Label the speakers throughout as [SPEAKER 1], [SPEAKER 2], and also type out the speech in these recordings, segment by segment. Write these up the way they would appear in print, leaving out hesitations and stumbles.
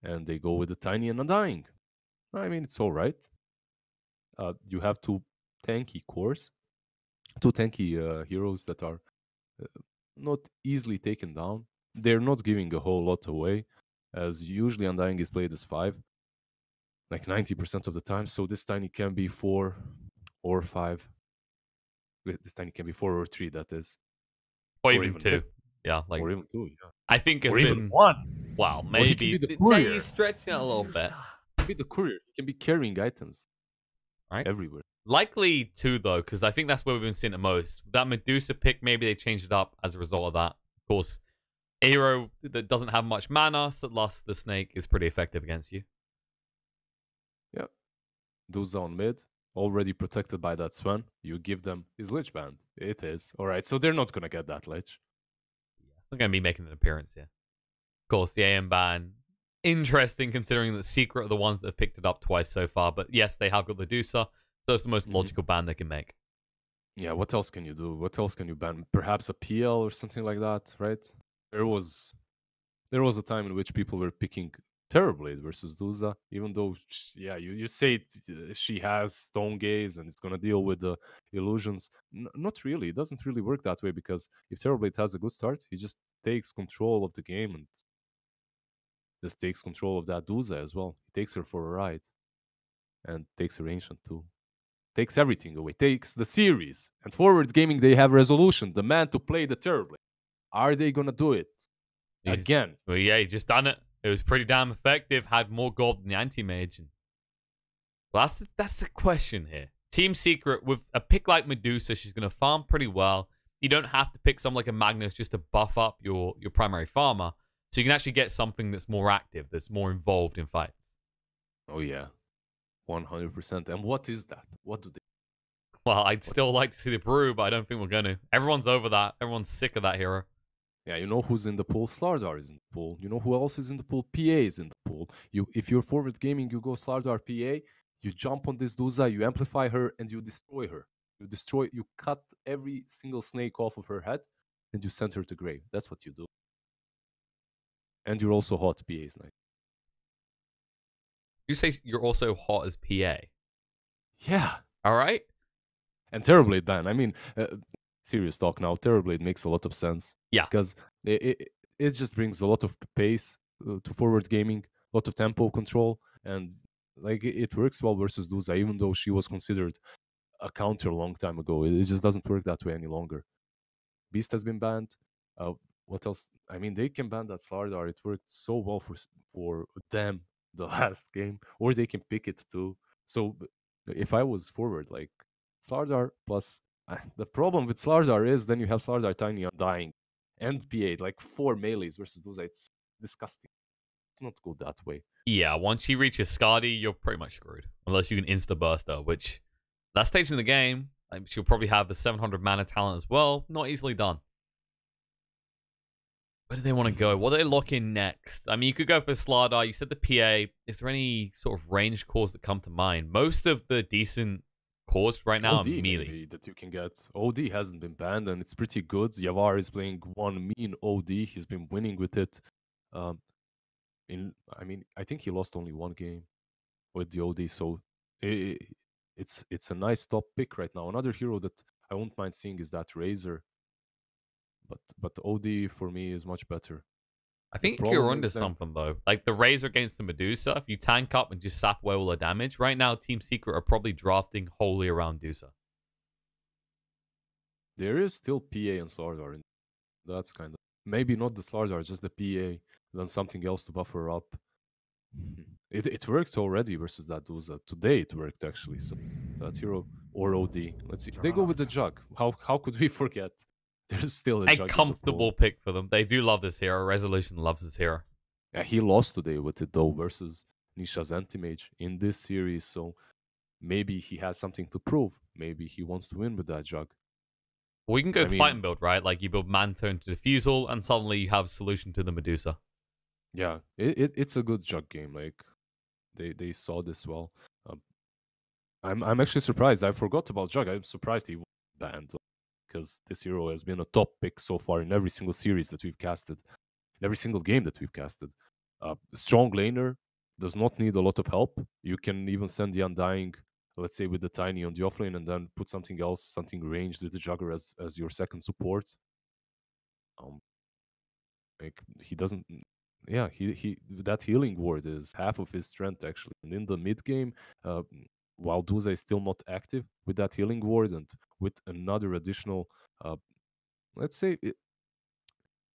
[SPEAKER 1] and they go with the Tiny and Undying. I mean, it's all right. You have two tanky cores, two tanky heroes that are uh, not easily taken down. They're not giving a whole lot away, as usually Undying is played as 5, like 90% of the time. So this Tiny can be 4 or 5. This Tiny can be 4 or 3, that is.
[SPEAKER 2] Or
[SPEAKER 1] Or
[SPEAKER 2] even
[SPEAKER 1] even
[SPEAKER 2] 2.
[SPEAKER 1] more.
[SPEAKER 2] Yeah, like
[SPEAKER 1] Or even 2, yeah.
[SPEAKER 2] I think it's
[SPEAKER 1] Or even
[SPEAKER 2] been
[SPEAKER 1] 1.
[SPEAKER 2] well,
[SPEAKER 1] Or he can
[SPEAKER 2] maybe
[SPEAKER 1] be the
[SPEAKER 2] yeah,
[SPEAKER 1] courier.
[SPEAKER 2] he's stretching it a little bit.
[SPEAKER 1] He can be the courier. He can be carrying items
[SPEAKER 2] Right?
[SPEAKER 1] everywhere.
[SPEAKER 2] Likely 2 though, because I think that's where we've been seeing it most. That Medusa pick, maybe they changed it up as a result of that. Of course, a hero that doesn't have much mana, so lost the snake is pretty effective against you.
[SPEAKER 1] Yeah. Those on mid, already protected by that Sven. You give them his Lich Band. It is. Alright, so they're not going to get that Lich.
[SPEAKER 2] Yeah, it's not going to be making an appearance here. Of course, the AM ban. Interesting considering that Secret are the ones that have picked it up twice so far. But yes, they have got the Medusa, so it's the most logical ban they can make.
[SPEAKER 1] Yeah, what else can you do? What else can you ban? Perhaps a PL or something like that, right? There was a time in which people were picking Terrorblade versus Duza, even though, you say she has Stone Gaze and it's going to deal with the illusions. Not really. It doesn't really work that way because if Terrorblade has a good start, he just takes control of the game and just takes control of that Duza as well. He takes her for a ride and takes her Ancient too. Takes everything away. Takes the series. And Forward Gaming, they have Resolution, the man to play the Terrorblade. Are they going to do it? Again.
[SPEAKER 2] Well, yeah, he just done it. It was pretty damn effective. Had more gold than the anti-mage. Well, that's the question here. Team Secret, with a pick like Medusa, she's going to farm pretty well. You don't have to pick something like a Magnus just to buff up your primary farmer. So you can actually get something that's more active, that's more involved in fights.
[SPEAKER 1] Oh, yeah. 100%. And what is that? What do they...
[SPEAKER 2] Well, I'd still like to see the Brew, but I don't think we're going to. Everyone's over that. Everyone's sick of that hero.
[SPEAKER 1] Yeah, you know who's in the pool? Slardar is in the pool. You know who else is in the pool? PA is in the pool. If you're Forward Gaming, you go Slardar PA, you jump on this Duza, you amplify her, and you destroy her. You cut every single snake off of her head, and you send her to grave. That's what you do. And you're also hot. PA is nice.
[SPEAKER 2] You say you're also hot as PA.
[SPEAKER 1] Yeah.
[SPEAKER 2] All right.
[SPEAKER 1] And Terrorblade ban. I mean, serious talk now. Terrorblade makes a lot of sense.
[SPEAKER 2] Yeah.
[SPEAKER 1] Because it just brings a lot of pace to Forward Gaming, a lot of tempo control, and like it works well versus Duza, even though she was considered a counter a long time ago. It just doesn't work that way any longer. Beast has been banned. What else? I mean, they can ban that Slardar. It worked so well for them the last game, or they can pick it too. So if I was Forward, like Slardar plus the problem with Slardar is then you have Slardar Tiny Undying and PA, like 4 melees versus Duza. It's disgusting. It's not go that way.
[SPEAKER 2] Yeah, once she reaches Skadi, you're pretty much screwed. Unless you can insta-burst her, which, that stage in the game, she'll probably have the 700 mana talent as well. Not easily done. Where do they want to go? What do they lock in next? I mean, you could go for Slardar. You said the PA. Is there any sort of ranged cores that come to mind? Most of the decent cores right now
[SPEAKER 1] OD
[SPEAKER 2] are melee.
[SPEAKER 1] that you can get. OD hasn't been banned, and it's pretty good. Yavar is playing one mean OD. He's been winning with it. I think he lost only one game with the OD, so it's a nice top pick right now. Another hero that I won't mind seeing is that Razor, but OD for me is much better.
[SPEAKER 2] I think you're onto something, though. Like the Razor against the Medusa, if you tank up and just sap away all the damage, right now Team Secret are probably drafting wholly around Dusa.
[SPEAKER 1] There is still PA and Slardar. That's kind of... Maybe not the Slardar, just the PA, then something else to buffer up. It worked already versus that Duza. Today it worked actually. So that hero or OD. Let's see. They go with the Jug. How could we forget? There's still a Jug.
[SPEAKER 2] A comfortable pick for them. They do love this hero. Resolution loves this hero.
[SPEAKER 1] Yeah, he lost today with it though versus Nisha's Anti-Mage in this series. So maybe he has something to prove. Maybe he wants to win with that Jug.
[SPEAKER 2] We can go fight and build, right? Like you build Manto into Diffusal, and suddenly you have solution to the Medusa.
[SPEAKER 1] Yeah, it's a good Jug game. Like they saw this well. I'm actually surprised. I forgot about Jug. I'm surprised he was banned because this hero has been a top pick so far in every single series that we've casted, in every single game that we've casted. Strong laner does not need a lot of help. You can even send the Undying, let's say, with the Tiny on the offlane, and then put something else, something ranged with the Jugger as your second support. Um, like he doesn't. Yeah, he that healing ward is half of his strength actually. And in the mid game, uh, while Duza is still not active with that healing ward and with another additional, uh, let's say,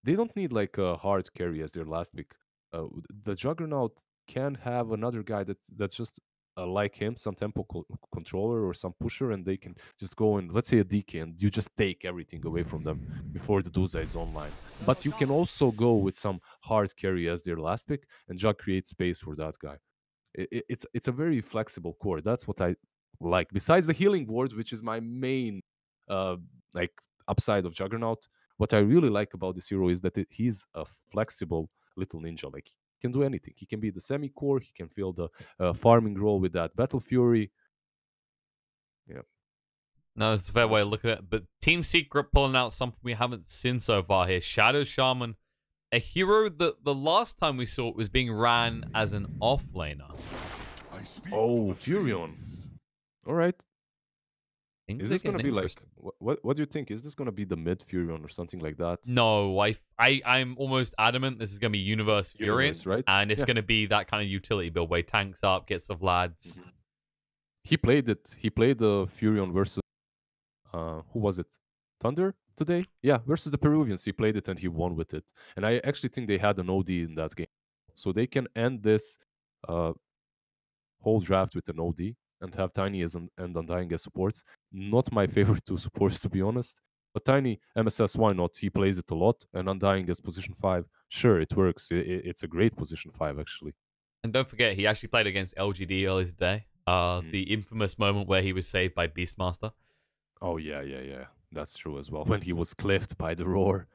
[SPEAKER 1] they don't need like a hard carry as their last pick. The Juggernaut can have another guy that's just like him, some tempo controller or some pusher, and they can just go and let's say a DK, and you just take everything away from them before the Duza is online. But you can also go with some hard carry as their last pick, and Jug creates space for that guy. It's a very flexible core. That's what I like. Besides the healing ward, which is my main uh like upside of Juggernaut, what I really like about this hero is that he's a flexible little ninja. Like he can do anything. He can be the semi core. He can fill the farming role with that Battle Fury. Yeah,
[SPEAKER 2] No, it's a fair way of looking at it. But Team Secret pulling out something we haven't seen so far here. Shadow Shaman, a hero that the last time we saw it was being ran as an offlaner.
[SPEAKER 1] Oh, Furion. All right.
[SPEAKER 2] Things
[SPEAKER 1] Is this going to be like
[SPEAKER 2] interesting.
[SPEAKER 1] what do you think? Is this going to be the mid Furion or something like that?
[SPEAKER 2] No, I'm almost adamant this is going to be Universe Furion,
[SPEAKER 1] Universe, right?
[SPEAKER 2] and it's
[SPEAKER 1] Yeah.
[SPEAKER 2] going to be that kind of utility build where he tanks up, gets the Vlads.
[SPEAKER 1] He played it. He played the Furion versus who was it? Thunder today? Yeah, versus the Peruvians. He played it and he won with it. And I actually think they had an OD in that game, so they can end this uh, whole draft with an OD and have Tiny as and Undying as supports. Not my favorite two supports, to be honest. But Tiny MSS, why not? He plays it a lot, and Undying as position 5. Sure, it works. It's a great position 5, actually.
[SPEAKER 2] And don't forget, he actually played against LGD earlier today. The infamous moment where he was saved by Beastmaster.
[SPEAKER 1] Oh, yeah. That's true as well. When he was cliffed by the roar.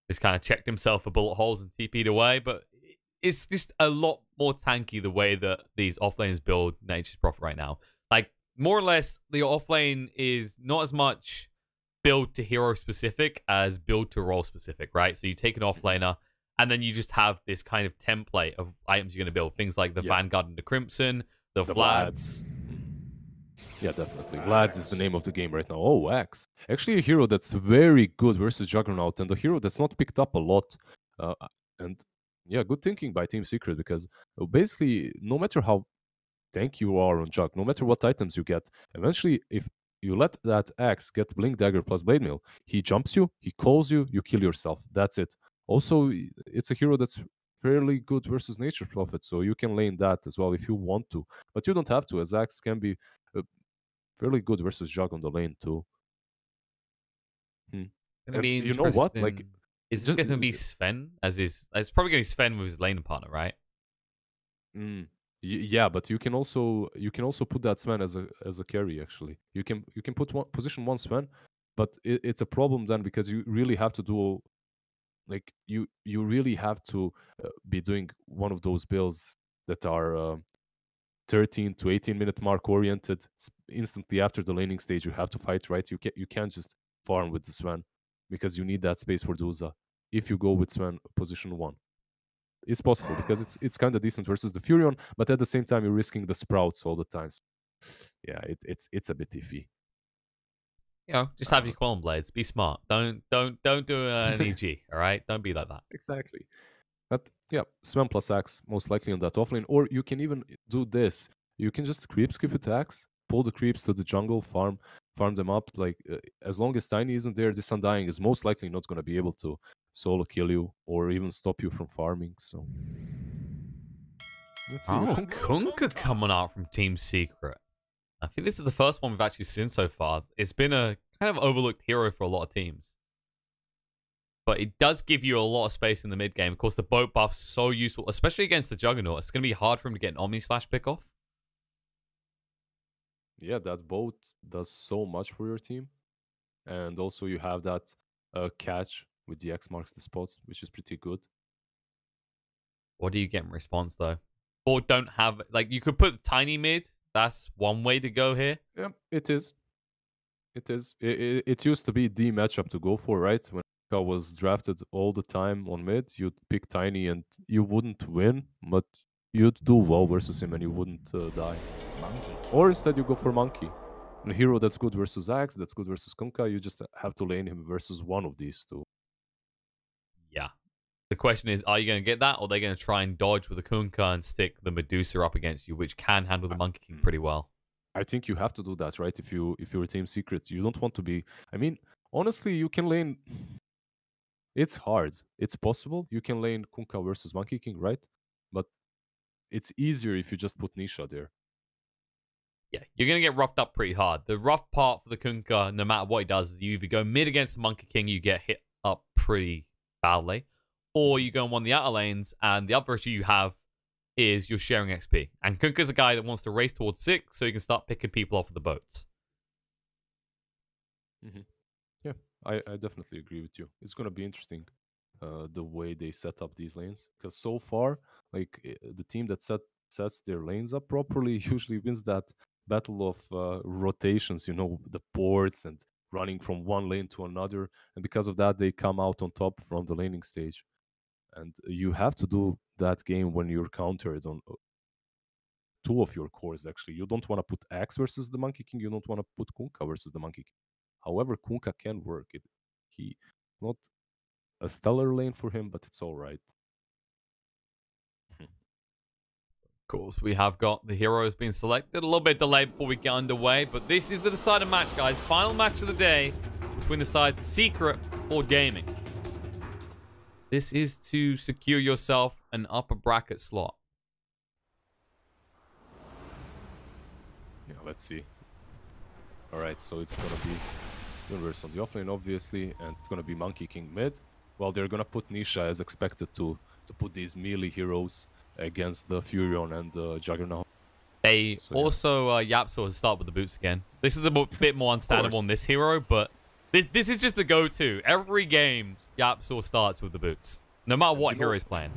[SPEAKER 2] Just kind of checked himself for bullet holes and TP'd away. But it's just a lot more tanky the way that these offlanes build Nature's Prophet right now. Like, more or less, the offlane is not as much build to hero specific as build to role specific, right? So you take an offlaner, and then you just have this kind of template of items you're going to build. Things like the Vanguard and the Crimson, the Vlads.
[SPEAKER 1] Yeah, definitely. Vlads is the name of the game right now. Oh, Axe. Actually, a hero that's very good versus Juggernaut, and a hero that's not picked up a lot. And yeah, good thinking by Team Secret, because basically, no matter how tank you are on Jug, no matter what items you get, eventually, if you let that Axe get Blink Dagger plus Blade Mail, he jumps you, he calls you, you kill yourself. That's it. Also, it's a hero that's fairly good versus Nature Prophet, so you can lane that as well if you want to. But you don't have to, as Axe can be fairly good versus Jug on the lane too.
[SPEAKER 2] Gonna be
[SPEAKER 1] you know what? Like,
[SPEAKER 2] interesting. Is this going to be Sven as his? It's probably going to be Sven with his lane partner, right?
[SPEAKER 1] Yeah, but you can also put that Sven as a carry. Actually, you can put position 1 Sven, but it's a problem then because you really have to do like you really have to be doing one of those builds that are 13 to 18-minute mark oriented. Instantly after the laning stage, you have to fight, right? You can't just farm with the Sven because you need that space for Duza. If you go with Sven position 1, it's possible because it's kind of decent versus the Furion, but at the same time you're risking the Sprouts all the time. So, yeah, it's a bit iffy.
[SPEAKER 2] You know, just have your Quillen Blades. Be smart. Don't do an EG. All right, don't be like that.
[SPEAKER 1] Exactly. But yeah, Sven plus Axe most likely on that offlane, or you can even do this. You can just creep skip with Axe, pull the creeps to the jungle, farm them up. Like as long as Tiny isn't there, this Undying is most likely not going to be able to solo kill you or even stop you from farming. So let's see.
[SPEAKER 2] Kunkka coming out from Team Secret. I think this is the first one we've actually seen so far. It's been a kind of overlooked hero for a lot of teams. But it does give you a lot of space in the mid game. Of course, the boat buff's so useful, especially against the Juggernaut. It's going to be hard for him to get an Omni Slash pick off.
[SPEAKER 1] Yeah, that boat does so much for your team. And also you have that catch with the X marks the spot, which is pretty good.
[SPEAKER 2] What do you get in response, though? Or don't have... Like, you could put Tiny mid. That's one way to go here.
[SPEAKER 1] Yeah, it is. It is. It used to be the matchup to go for, right? When Kunkka was drafted all the time on mid, you'd pick Tiny and you wouldn't win, but you'd do well versus him and you wouldn't die. Or instead you go for Monkey. A hero that's good versus Axe, that's good versus Kunkka, you just have to lane him versus one of these two.
[SPEAKER 2] Yeah. The question is, are you going to get that, or are they going to try and dodge with the Kunkka and stick the Medusa up against you, which can handle the Monkey King pretty well?
[SPEAKER 1] I think you have to do that, right? If you're a team secret, you don't want to be. I mean, honestly, you can lane. It's hard. It's possible. You can lane Kunkka versus Monkey King, right? But it's easier if you just put Nisha there.
[SPEAKER 2] Yeah, you're going to get roughed up pretty hard. The rough part for the Kunkka, no matter what he does, is you either go mid against the Monkey King, you get hit up pretty badly, or you go on one of the outer lanes, and the other issue you have is you're sharing XP. And Kunkka's a guy that wants to race towards 6, so you can start picking people off of the boats.
[SPEAKER 1] Mm-hmm. Yeah, I definitely agree with you. It's going to be interesting, the way they set up these lanes. Because so far, like, the team that sets their lanes up properly usually wins that battle of rotations, the ports and running from one lane to another. And because of that, they come out on top from the laning stage. And you have to do that game when you're countered on two of your cores, actually. You don't want to put Axe versus the Monkey King. You don't want to put Kunkka versus the Monkey King. However, Kunkka can work. He not a stellar lane for him, but it's all right.
[SPEAKER 2] Of course, we have got the heroes being selected. A little bit delayed before we get underway, but this is the deciding match, guys. Final match of the day between the sides Secret or Gaming. This is to secure yourself an upper bracket slot.
[SPEAKER 1] Yeah, let's see. All right, so it's going to be Universe on the offlane, obviously, and it's going to be Monkey King mid. Well, they're going to put Nisha as expected to put these melee heroes against the Furion and Juggernaut.
[SPEAKER 2] They also Yapso start with the boots again. This is a bit more understandable on this hero, but this is just the go-to. Every game, Yapso starts with the boots, no matter what hero is playing.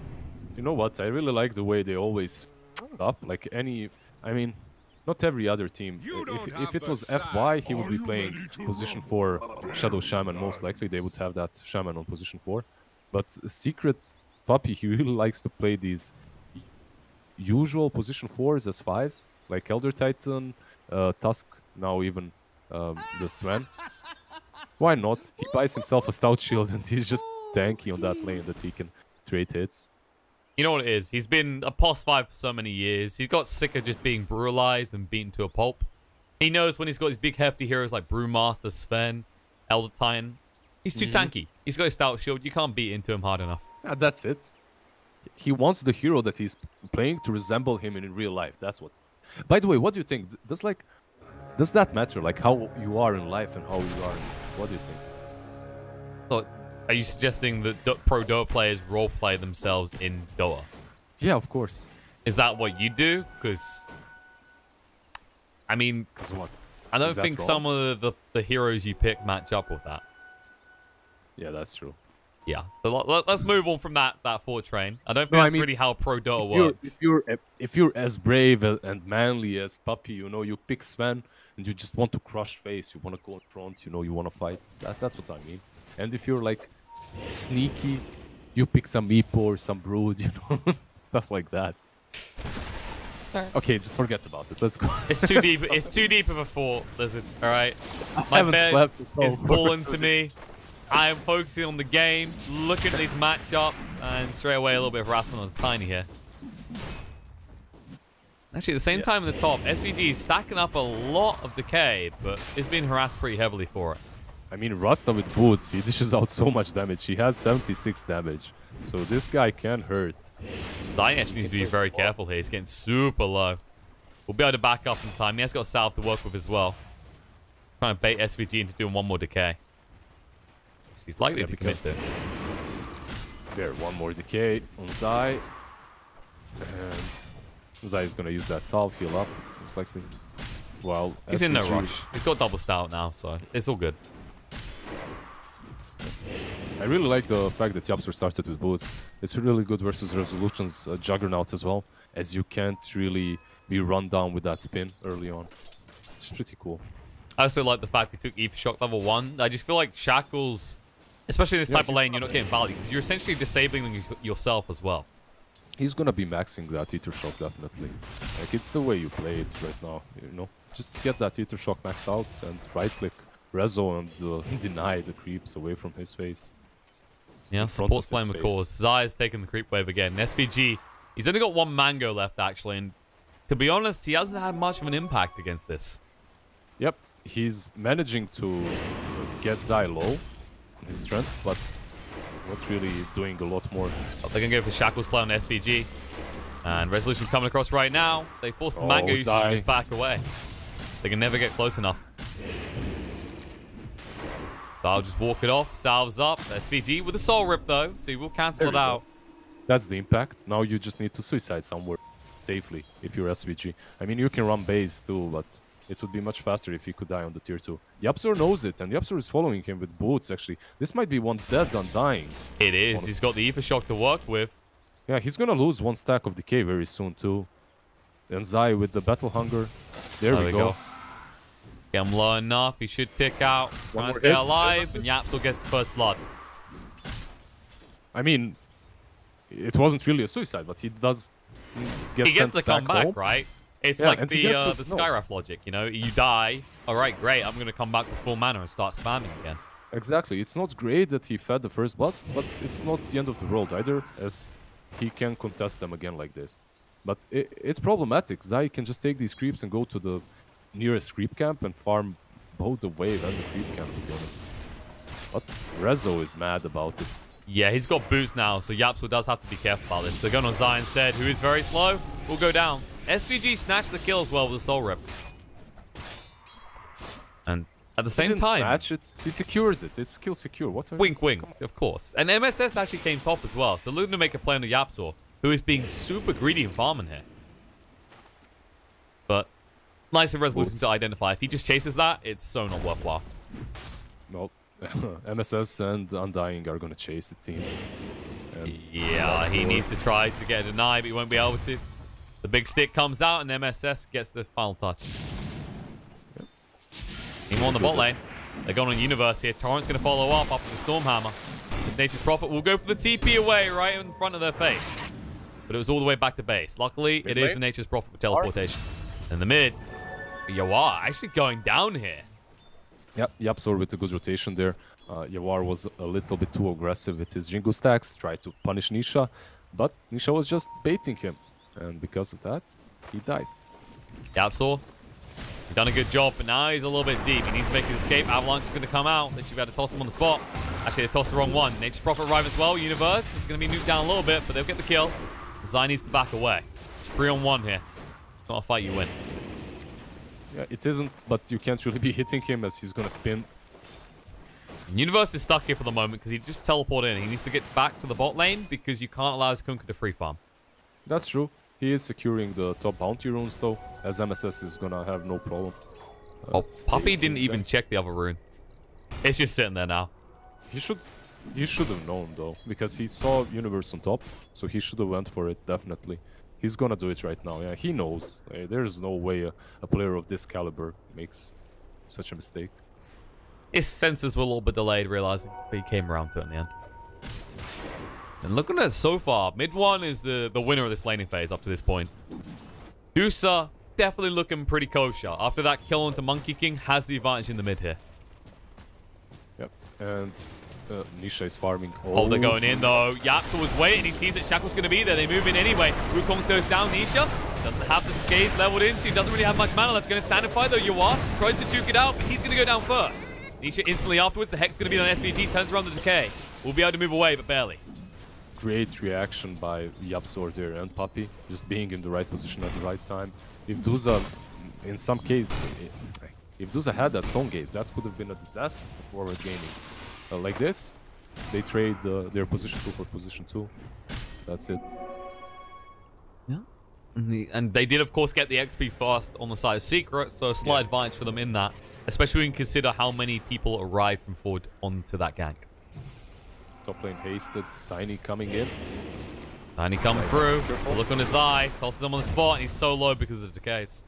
[SPEAKER 1] You know what? I really like the way they always up. Like not every other team. If it was FY, he would be playing position 4 Shadow Shaman. Most likely, they would have that Shaman on position 4. But Secret Puppy, he really likes to play these usual position 4s as 5s, like Elder Titan, Tusk, now even the Sven. Why not? He buys himself a Stout Shield and he's just tanky on that lane that he can trade hits.
[SPEAKER 2] You know what it is? He's been a POS 5 for so many years. He's got sick of just being brutalized and beaten to a pulp. He knows when he's got his big hefty heroes like Brewmaster, Sven, Elder Titan, he's too tanky. He's got a Stout Shield. You can't beat into him hard enough.
[SPEAKER 1] Yeah, that's it. He wants the hero that he's playing to resemble him in real life. That's what. By the way, what do you think? Does that matter? Like how you are in life and how you are what do you think?
[SPEAKER 2] So, are you suggesting that pro Dota players roleplay themselves in Dota?
[SPEAKER 1] Yeah, of course.
[SPEAKER 2] Is that what you do? Because, I mean,
[SPEAKER 1] what?
[SPEAKER 2] I don't think some of the heroes you pick match up with that.
[SPEAKER 1] Yeah, that's true.
[SPEAKER 2] Yeah, so let's move on from that thought train. I don't think that's really how pro Dota works.
[SPEAKER 1] If you're as brave and manly as Puppy, you pick Sven and you just want to crush face, you want to go in front, you want to fight. That's what I mean. And if you're like sneaky, you pick some Meepo or some Brood, stuff like that. Okay, just forget about it. Let's go.
[SPEAKER 2] It's too deep. It's too deep of a thought. Listen, all right.
[SPEAKER 1] My bed
[SPEAKER 2] is calling to me. I am focusing on the game, looking at these matchups, and straight away a little bit of harassment on Tiny here. Actually, at the same time in the top, SVG is stacking up a lot of decay, but is being harassed pretty heavily for it.
[SPEAKER 1] I mean, Rasta with boots, he dishes out so much damage. He has 76 damage, so this guy can hurt.
[SPEAKER 2] Tiny actually needs to be very careful here. He's getting super low. We'll be able to back up in time. He has got Salve to work with as well. Trying to bait SVG into doing one more decay. He's likely to commit to.
[SPEAKER 1] There, one more decay on Zai. And Zai is going to use that salve, heal up, most likely. Well,
[SPEAKER 2] he's in no rush. He's got double stout now, so it's all good.
[SPEAKER 1] I really like the fact that Yapster started with boots. It's really good versus Resolution's Juggernaut as well, as you can't really be run down with that spin early on. It's pretty cool.
[SPEAKER 2] I also like the fact he took Ether Shock level 1. I just feel like Shackles Especially in this type of lane, you're not getting value because you're essentially disabling yourself as well.
[SPEAKER 1] He's gonna be maxing that Ether Shock, definitely. Like, it's the way you play it right now, you know? Just get that Ether Shock maxed out and right-click Rezo and deny the creeps away from his face.
[SPEAKER 2] Yeah, support's playing with course. Zaya's taking the creep wave again. SVG, he's only got one Mango left, actually, and to be honest, he hasn't had much of an impact against this.
[SPEAKER 1] Yep, he's managing to get Zai low in his strength, but not really doing a lot more.
[SPEAKER 2] Oh, they're going to go for Shackles play on SVG. And Resolution coming across right now. They force the Mango usage to just back away. They can never get close enough. So I'll just walk it off. Salves up. SVG with a Soul Rip, though, so he will cancel it out.
[SPEAKER 1] That's the impact. Now you just need to suicide somewhere safely if you're SVG. I mean, you can run base too, but it would be much faster if he could die on the tier 2. YapzOr knows it, and YapzOr is following him with boots, actually. This might be one dead on dying.
[SPEAKER 2] It is. Honestly. He's got the Ether Shock to work with.
[SPEAKER 1] Yeah, he's gonna lose one stack of decay very soon, too. And Zai with the Battle Hunger. There we go.
[SPEAKER 2] Get him low enough. He should tick out. Trying to stay alive, and YapzOr gets the first blood.
[SPEAKER 1] I mean, it wasn't really a suicide, but he does get
[SPEAKER 2] He gets the comeback,
[SPEAKER 1] home.
[SPEAKER 2] Right? It's like the Skyraf logic, you know? You die. All right, great. I'm going to come back with full mana and start spamming again.
[SPEAKER 1] Exactly. It's not great that he fed the first blood, but it's not the end of the world either, as he can contest them again like this. But it's problematic. Zai can just take these creeps and go to the nearest creep camp and farm both the wave and the creep camp, to be honest. But Rezo is mad about it.
[SPEAKER 2] Yeah, he's got boots now, so YapzOr does have to be careful about this. They're going on Zai instead, who is very slow. Will go down. SVG snatched the kill as well with the Soul Rip. And at the same time...
[SPEAKER 1] snatch it. He secures it. It's kill secure. What?
[SPEAKER 2] Wink, wink, of course. And MSS actually came top as well. So Luna make a play on the YapzOr, who is being super greedy and farming here. But nice of Resolution to identify. If he just chases that, it's so not worthwhile.
[SPEAKER 1] Nope. MSS and Undying are going to chase it, teams.
[SPEAKER 2] Yeah, he needs to try to get a deny, but he won't be able to. The big stick comes out, and MSS gets the final touch. Yep. Team on the bot lane. They're going on Universe here. Torrent's going to follow up after the Stormhammer. This Nature's Prophet will go for the TP away right in front of their face. But it was all the way back to base. Luckily, it is the Nature's Prophet with teleportation. In the mid, Yawar actually going down here.
[SPEAKER 1] Yep, YapzOr with a good rotation there. Yawar was a little bit too aggressive with his Jingu stacks, tried to punish Nisha, but Nisha was just baiting him. And because of that, he dies.
[SPEAKER 2] YapzOr, he's done a good job, but now he's a little bit deep. He needs to make his escape. Avalanche is going to come out. They should be able to toss him on the spot. Actually, they tossed the wrong one. Nature's Prophet arrive as well. Universe is going to be nuked down a little bit, but they'll get the kill. Zai needs to back away. It's 3-on-1 here. It's not a fight you win.
[SPEAKER 1] Yeah, it isn't, but you can't really be hitting him as he's going to spin.
[SPEAKER 2] Universe is stuck here for the moment because he just teleported in. He needs to get back to the bot lane because you can't allow his Kunkka to free farm.
[SPEAKER 1] That's true. He is securing the top bounty runes, though, as MSS is going to have no problem.
[SPEAKER 2] Oh, Puppy didn't even check the other rune. It's just sitting there now.
[SPEAKER 1] He should have known, though, because he saw Universe on top, so he should have went for it, definitely. He's gonna do it right now. Yeah, he knows. There's no way a player of this caliber makes such a mistake.
[SPEAKER 2] His senses were a little bit delayed, realizing, but he came around to it in the end. And looking at it so far, mid one is the winner of this laning phase up to this point. Dusa definitely looking pretty kosher. After that kill onto Monkey King, has the advantage in the mid here.
[SPEAKER 1] Yep, and Nisha is farming.
[SPEAKER 2] Oh, they're going in though. YapzOr was waiting. He sees that Shackle's going to be there. They move in anyway. Wukong slows down Nisha. Doesn't have the gaze leveled into. He doesn't really have much mana left. Going to stand and fight though. Yawar tries to juke it out, but he's going to go down first. Nisha instantly afterwards. The Hex going to be on SVG. Turns around the decay. We'll be able to move away, but barely.
[SPEAKER 1] Great reaction by YapzOr there and Puppy. Just being in the right position at the right time. If Dusa, in some case, if Dusa had that Stone Gaze, that could have been at the death of forward gaming. Like this, they trade their position 2 for position 2. That's it.
[SPEAKER 2] Yeah. And they did, of course, get the XP fast on the side of Secret, so a slight advantage for them in that. Especially when you consider how many people arrived from forward onto that gank.
[SPEAKER 1] Top lane hasted. Tiny coming in.
[SPEAKER 2] Tiny coming through. Look on his eye. Tosses him on the spot, and he's so low because of the decays.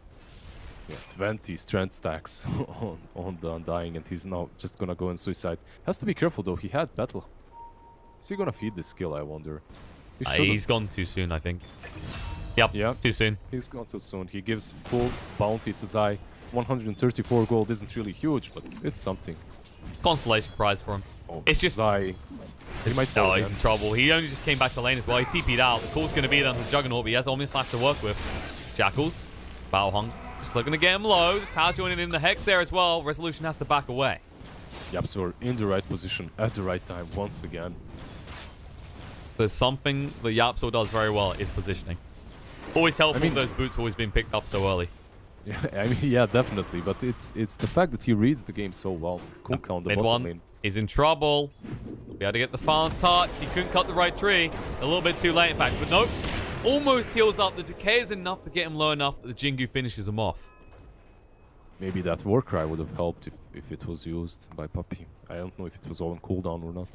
[SPEAKER 1] Yeah, 20 strength stacks on the Undying, and he's now just gonna go in suicide. Has to be careful though, he had battle. Is he gonna feed this skill, I wonder?
[SPEAKER 2] He's gone too soon, I think. Yep, yeah, too soon.
[SPEAKER 1] He's gone too soon. He gives full bounty to Zai. 134 gold isn't really huge, but it's something.
[SPEAKER 2] Consolation prize for him.
[SPEAKER 1] Oh,
[SPEAKER 2] it's just...
[SPEAKER 1] Zai. He might fall
[SPEAKER 2] he's in trouble. He only just came back to lane as well. He TP'd out. The call's going to be there on the Juggernaut, but he has Omni Slash to work with. Shackles. Battle Hung. Just looking to get him low. The Tao joining in the Hex there as well. Resolution has to back away.
[SPEAKER 1] Yapzor in the right position at the right time once again.
[SPEAKER 2] There's something that Yapzor does very well, is positioning. Always helpful those boots always being picked up so early.
[SPEAKER 1] Yeah, I mean, yeah, definitely. But it's the fact that he reads the game so well. Kunkka on the bottom lane.
[SPEAKER 2] He's in trouble. He'll be able to get the farm touch. He couldn't cut the right tree. A little bit too late, in fact. But nope. Almost heals up. The decay is enough to get him low enough that the Jingu finishes him off.
[SPEAKER 1] Maybe that Warcry would have helped if it was used by Puppy. I don't know if it was all on cooldown or not.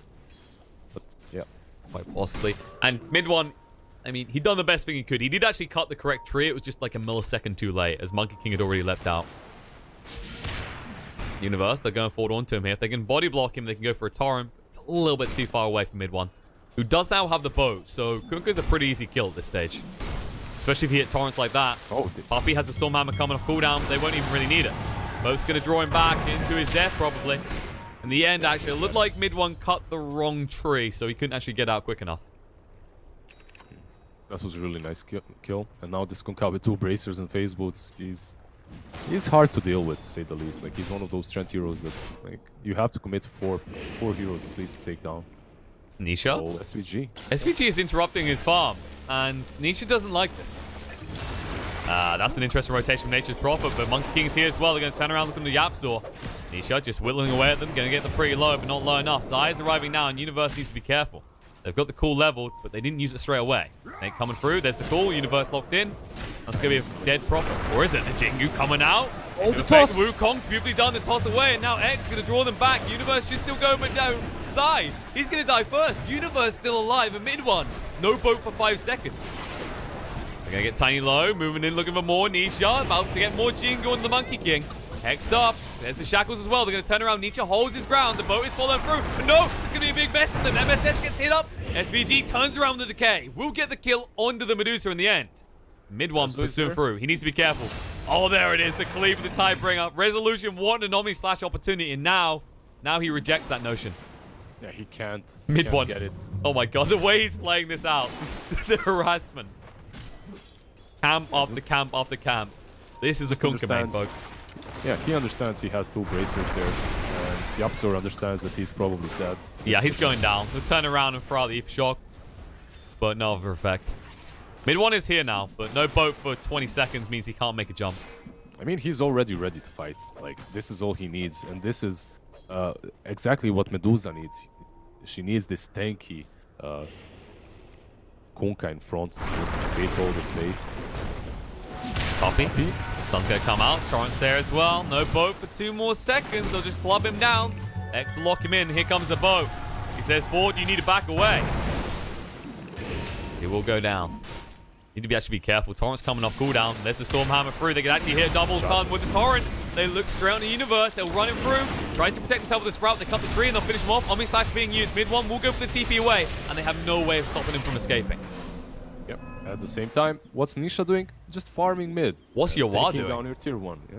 [SPEAKER 1] But yeah.
[SPEAKER 2] Quite possibly. And mid one, I mean, he'd done the best thing he could. He did actually cut the correct tree. It was just like a millisecond too late, as Monkey King had already leapt out. Universe, they're going forward onto him here. If they can body block him, they can go for a torrent. It's a little bit too far away from mid one, who does now have the boat. So Kunkka's a pretty easy kill at this stage, especially if he hit torrents like that.
[SPEAKER 1] Oh,
[SPEAKER 2] Puppy has the Stormhammer coming off cooldown. They won't even really need it. Boat's going to draw him back into his death, probably. In the end, actually, it looked like mid one cut the wrong tree, so he couldn't actually get out quick enough.
[SPEAKER 1] That was a really nice kill. And now this Kunkka with 2 bracers and phase boots, he's hard to deal with, to say the least. Like, he's one of those strength heroes that, like, you have to commit four heroes at least to take down.
[SPEAKER 2] Nisha?
[SPEAKER 1] Oh, SVG.
[SPEAKER 2] SVG is interrupting his farm, and Nisha doesn't like this. That's an interesting rotation from Nature's Prophet, but Monkey King's here as well. They're going to turn around, look at the Yapzor. Nisha just whittling away at them, going to get them pretty low, but not low enough. Zai is arriving now, and Universe needs to be careful. They've got the call leveled, but they didn't use it straight away. Ain't coming through. There's the call. Universe locked in. That's going to be a dead Prophet. Or is it the Jingu coming out?
[SPEAKER 1] Oh, the toss!
[SPEAKER 2] Wukong's beautifully done. The toss away, and now X is going to draw them back. Universe should still go, but no. Zai, he's going to die first. Universe still alive. A mid one. No boat for 5 seconds. They're going to get Tiny low. Moving in, looking for more. Nisha about to get more Jingu on the Monkey King. Hexed up. There's the Shackles as well. They're going to turn around. Nisha holds his ground. The boat is falling through. But no, it's going to be a big mess for them. MSS gets hit up. SVG turns around with the decay. Will get the kill onto the Medusa in the end. Mid one pursuing through. He needs to be careful. Oh, there it is. The cleave of the Tidebringer. Resolution wanted an Omni Slash opportunity, and now he rejects that notion.
[SPEAKER 1] Yeah, he can't.
[SPEAKER 2] Mid one.
[SPEAKER 1] Get it.
[SPEAKER 2] Oh my god, the way he's playing this out. The harassment. Camp after camp after camp. This is a Kunkka main, folks.
[SPEAKER 1] Yeah, he understands he has 2 bracers there. And Yapzor understands that he's probably dead.
[SPEAKER 2] Yeah, he's going down. He'll turn around and throw out the Ether Shock. But no other effect. Mid one is here now, but no boat for 20 seconds means he can't make a jump.
[SPEAKER 1] I mean, he's already ready to fight. Like, this is all he needs. And this is exactly what Medusa needs. She needs this tanky Kunkka in front to just create all the space.
[SPEAKER 2] Copy. Sun's going to come out. Torrent's there as well. No boat for 2 more seconds. They'll just club him down. X will lock him in. Here comes the boat. He says, Ford, you need to back away. He will go down. Need to actually be careful. Torrent's coming off cooldown. There's the Stormhammer through. They can actually hit a double stun with the Torrent. They look straight on the Universe. They'll run him through. Tries to protect himself with the Sprout. They cut the tree and they'll finish him off. Omni Slash being used. Mid one will go for the TP away. And they have no way of stopping him from escaping.
[SPEAKER 1] Yep. At the same time, what's Nisha doing? Just farming mid.
[SPEAKER 2] What's Yawa doing?
[SPEAKER 1] Down your tier 1. Yeah.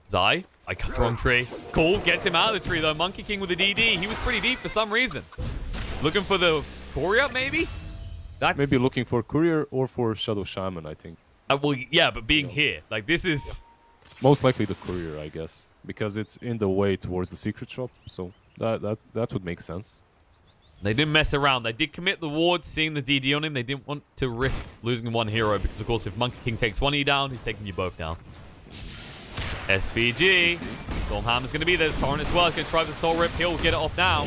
[SPEAKER 2] Zai. I cut the wrong tree. Cool. Gets him out of the tree though. Monkey King with the DD. He was pretty deep for some reason. Looking for the Courier maybe? That's...
[SPEAKER 1] Maybe looking for Courier or for Shadow Shaman, I think.
[SPEAKER 2] Well, yeah, but being here. Like, this is...
[SPEAKER 1] Most likely the Courier, I guess. Because it's in the way towards the secret shop. So that would make sense.
[SPEAKER 2] They didn't mess around. They did commit the ward, seeing the DD on him. They didn't want to risk losing 1 hero. Because, of course, if Monkey King takes 1 of you down, he's taking you both down. SVG. Stormhammer's going to be there. Torrent as well. He's going to try the Soul Rip. He'll get it off now.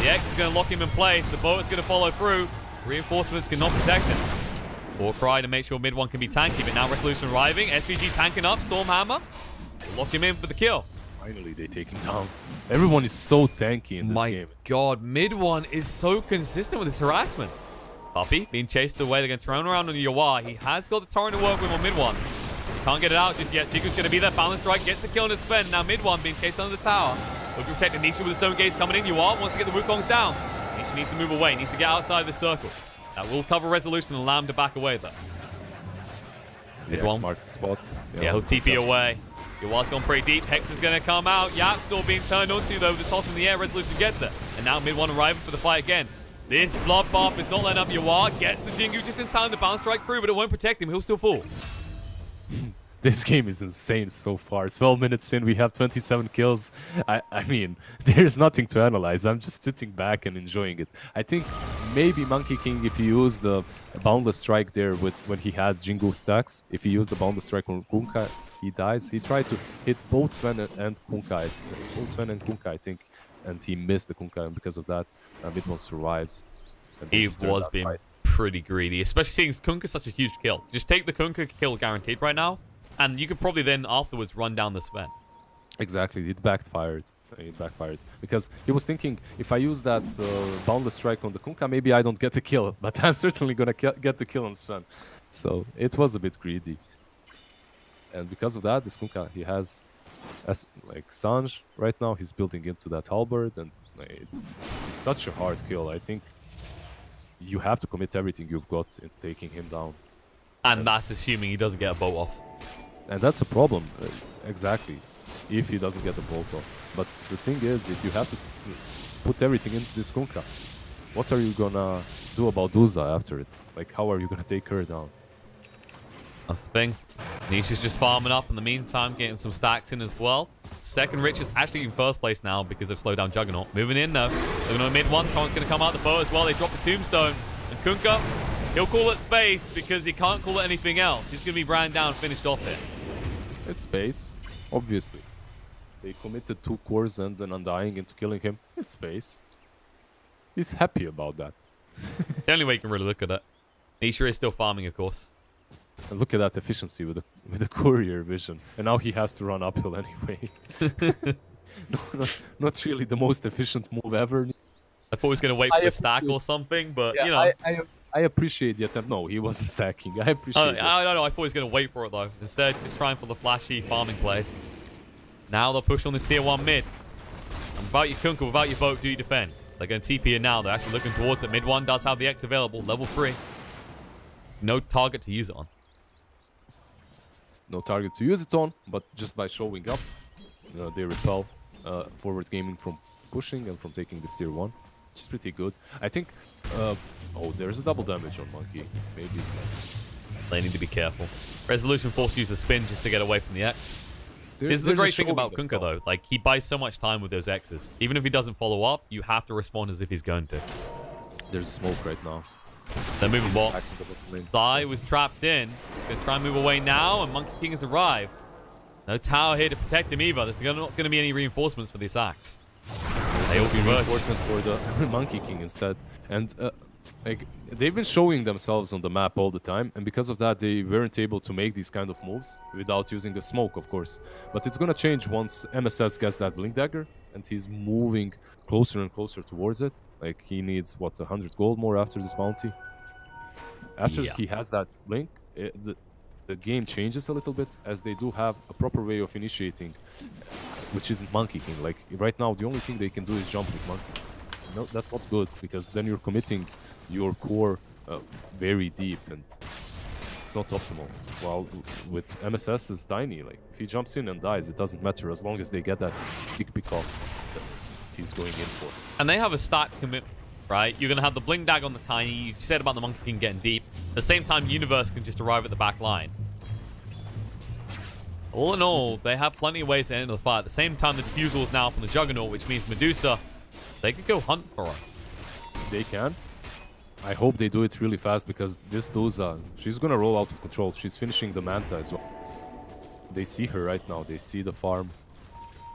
[SPEAKER 2] The X is going to lock him in place. The boat is going to follow through. Reinforcements cannot protect him. Warcry to make sure mid one can be tanky, but now Resolution arriving. SVG tanking up. Stormhammer. Lock him in for the kill.
[SPEAKER 1] Finally, they take him down. Everyone is so tanky in this game.
[SPEAKER 2] My god, mid one is so consistent with his harassment. Puppy being chased away. They're going to turn around on Yawa. He has got the torrent to work with on mid one. Can't get it out just yet. Jingu's going to be there. Balance strike gets the kill on his Sven. Now mid one being chased under the tower. Looking to protect Nisha with the stone gaze coming in. Yuar wants to get the Wukongs down. Nisha needs to move away. Needs to get outside the circle. That will cover resolution and allow him to back away though. Mid one
[SPEAKER 1] marks the spot.
[SPEAKER 2] Yeah, he'll TP away. Yuar's gone pretty deep. Hex is going to come out. Yapsor being turned onto though with the toss in the air. Resolution gets it. And now mid one arriving for the fight again. This bloodbath is not letting up Yuar. Gets the Jingu just in time to bounce strike through, but it won't protect him. He'll still fall.
[SPEAKER 1] This game is insane so far. 12 minutes in, we have 27 kills. I mean, there's nothing to analyze. I'm just sitting back and enjoying it. I think maybe Monkey King, if he used the Boundless Strike there when he had Jingu stacks, if he used the Boundless Strike on Kunkka, he dies. He tried to hit both Sven and Kunkka, I think, and he missed the Kunkka, and because of that, mid-one survives.
[SPEAKER 2] He was being pretty greedy, especially seeing Kunkka such a huge kill. Just take the Kunkka kill guaranteed right now. And you could probably then afterwards run down the Sven. Exactly,
[SPEAKER 1] it backfired. Because he was thinking, if I use that Boundless Strike on the Kunkka, maybe I don't get the kill. But I'm certainly going to get the kill on Sven. So it was a bit greedy. And because of that, this Kunkka, he has, like Sanj right now, he's building into that halberd. And it's such a hard kill. I think you have to commit everything you've got in taking him down.
[SPEAKER 2] And that's assuming he doesn't get a bolt off.
[SPEAKER 1] And that's a problem, exactly, if he doesn't get the bolt off. But the thing is, if you have to put everything into this Kunkka, what are you gonna do about Duza after it? Like, how are you gonna take her down?
[SPEAKER 2] That's the thing. Nisha's just farming up in the meantime, getting some stacks in as well. Second richest, actually in first place now because they've slowed down Juggernaut. Moving in though. Looking on mid one, Tom's gonna come out the boat as well. They drop the tombstone. And Kunkka, he'll call it space because he can't call it anything else. He's gonna be ran down, finished off here.
[SPEAKER 1] It's space, obviously. They committed 2 cores and an Undying into killing him. It's space. He's happy about that.
[SPEAKER 2] The only way you can really look at it. Nisha is still farming, of course.
[SPEAKER 1] And look at that efficiency with the courier vision. And now he has to run uphill anyway. Not really the most efficient move ever.
[SPEAKER 2] I thought he was going to wait for the stack or something, but, you know.
[SPEAKER 1] I appreciate the attempt. No, he wasn't stacking. I appreciate it.
[SPEAKER 2] I don't know. I thought he was going to wait for it, though. Instead, just trying for the flashy farming plays. Now they'll push on this tier 1 mid. And without your Kunkka, without your boat, do you defend? They're going to TP in now. They're actually looking towards it. Mid 1 does have the X available. Level 3. No target to use it on.
[SPEAKER 1] No target to use it on, but just by showing up, they repel forward gaming from pushing and from taking this tier 1. Which is pretty good. I think... oh, there's a double damage on Monkey. Maybe.
[SPEAKER 2] They need to be careful. Resolution forced to use the spin just to get away from the X. This is the great thing about Kunkka, though. Like, he buys so much time with those X's. Even if he doesn't follow up, you have to respond as if he's going to.
[SPEAKER 1] There's a smoke right now.
[SPEAKER 2] They're moving bot. Zai was trapped in. Gonna try and move away now, and Monkey King has arrived. No tower here to protect him either. There's not going to be any reinforcements for these Axe. They will be
[SPEAKER 1] reinforcement for the Monkey King instead. And like they've been showing themselves on the map all the time, and because of that they weren't able to make these kind of moves without using the smoke, of course. But it's gonna change once MSS gets that Blink Dagger and he's moving closer and closer towards it. Like he needs what, 100 gold more after this bounty. After he has that Blink, the game changes a little bit, as they do have a proper way of initiating, which isn't Monkey King. Like right now the only thing they can do is jump with Monkey. No, that's not good, because then you're committing your core very deep, and it's not optimal. While with MSS is tiny, like if he jumps in and dies, it doesn't matter as long as they get that big pick off that he's going in for.
[SPEAKER 2] And they have a stack commitment, right? You're gonna have the Bling Dag on the tiny. You said about the Monkey King getting deep. At the same time, Universe can just arrive at the back line. All in all, they have plenty of ways to end the fight. At the same time, the Diffusal is now up on the Juggernaut, which means Medusa, they could go hunt for her.
[SPEAKER 1] They can. I hope they do it really fast, because this Duza, she's gonna roll out of control. She's finishing the Manta as well. They see her right now. They see the farm.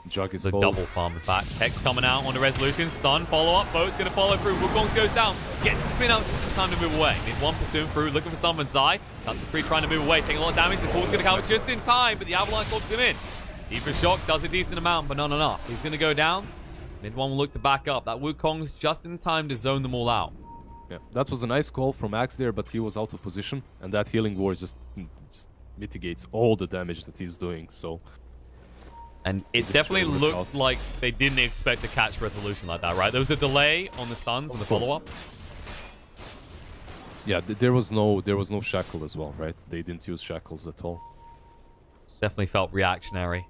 [SPEAKER 1] Jug is
[SPEAKER 2] a double farm, in fact. Hex coming out on the Resolution. Stun, follow up. Boat's gonna follow through. Wukongs goes down. Gets the spin out just in time to move away. Needs one pursuing through, looking for someone. Zai. That's the 3 trying to move away. Taking a lot of damage. The call's gonna count just in time, but the Avalanche locks him in. Deeper Shock does a decent amount, but not enough. He's gonna go down. Mid one will look to back up. That Wukong's just in time to zone them all out.
[SPEAKER 1] Yeah, that was a nice call from Axe there, but he was out of position, and that healing ward just mitigates all the damage that he's doing. So,
[SPEAKER 2] and it definitely looked like they didn't expect to catch resolution like that, right? There was a delay on the stuns and the follow-up.
[SPEAKER 1] Yeah, there was no shackle as well, right? They didn't use shackles at all.
[SPEAKER 2] Definitely felt reactionary.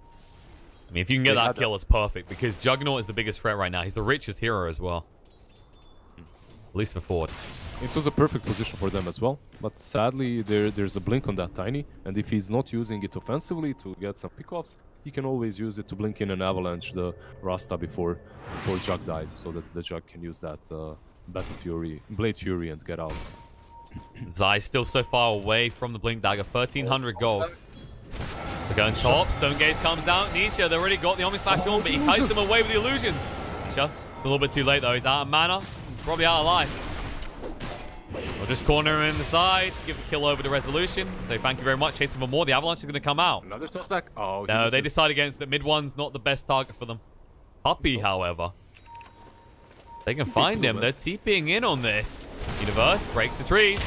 [SPEAKER 2] I mean, if you can get that kill, it's perfect, because Juggernaut is the biggest threat right now. He's the richest hero as well. At least for Ford.
[SPEAKER 1] It was a perfect position for them as well, but sadly there's a blink on that Tiny, and if he's not using it offensively to get some pickoffs, he can always use it to blink in and avalanche the Rasta before Jug dies, so that the Jug can use that Blade Fury and get out.
[SPEAKER 2] Zai still so far away from the Blink Dagger. 1,300 gold. They're going top. Stone Gaze comes down. Nisha, they already got the Omni Slash on, but he kites them away with the illusions. Nisha, it's a little bit too late though. He's out of mana. He's probably out of life. We'll just corner him in the side. Give the kill over to Resolution. Say thank you very much. Chasing for more. The Avalanche is going to come out.
[SPEAKER 1] Another toss back. Oh,
[SPEAKER 2] no, they decide against the mid one's not the best target for them. Puppey, however. They can find him. They're TPing in on this. Universe breaks the trees.